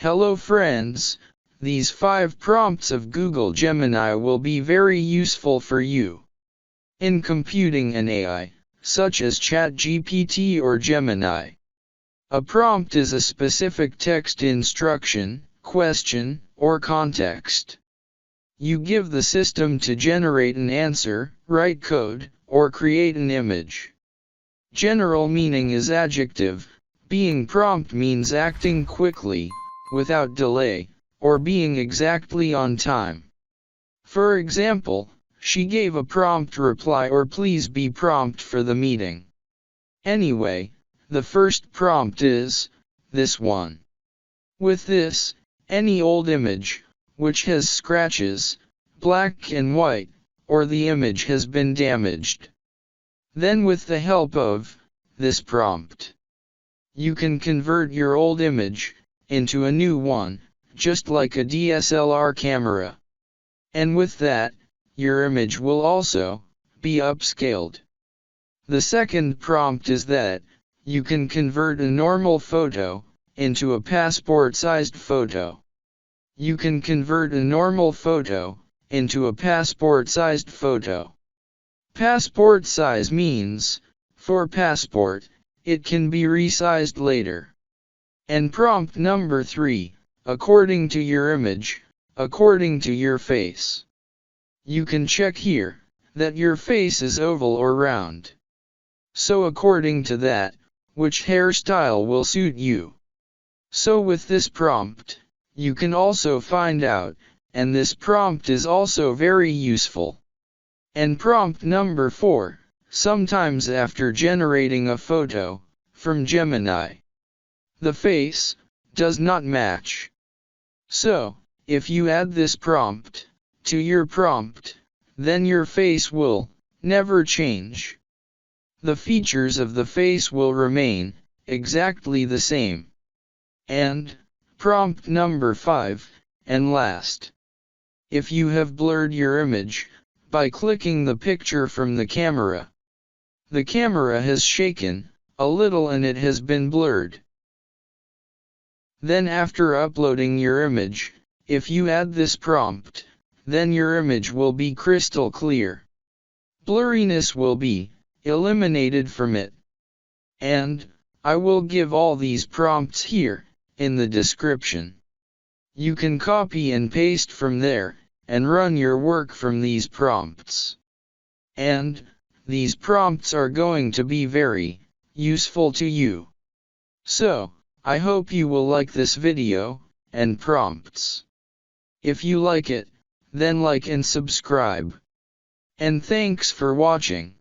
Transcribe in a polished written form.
Hello friends, these 5 prompts of Google Gemini will be very useful for you in computing an AI, such as ChatGPT or Gemini. A prompt is a specific text instruction, question, or context. You give the system to generate an answer, write code, or create an image. General meaning is adjective. Being prompt means acting quickly, without delay, or being exactly on time. For example, she gave a prompt reply or please be prompt for the meeting. Anyway, the first prompt is this one. With this, any old image, which has scratches, black and white, or the image has been damaged. Then with the help of this prompt, you can convert your old image into a new one, just like a DSLR camera. And with that, your image will also be upscaled. The second prompt is that you can convert a normal photo into a passport-sized photo. You can convert a normal photo into a passport-sized photo. Passport size means, for passport, it can be resized later. And prompt number 3, according to your image, according to your face. You can check here, that your face is oval or round. So according to that, which hairstyle will suit you. So with this prompt, you can also find out, and this prompt is also very useful. And prompt number 4, sometimes after generating a photo from Gemini, the face does not match. So, if you add this prompt to your prompt, then your face will never change. The features of the face will remain exactly the same. And prompt number 5, and last. If you have blurred your image by clicking the picture from the camera has shaken a little and it has been blurred. Then after uploading your image, if you add this prompt, then your image will be crystal clear. Blurriness will be eliminated from it. And I will give all these prompts here in the description. You can copy and paste from there and run your work from these prompts. And these prompts are going to be very useful to you. So, I hope you will like this video and prompts. If you like it, then like and subscribe. And thanks for watching.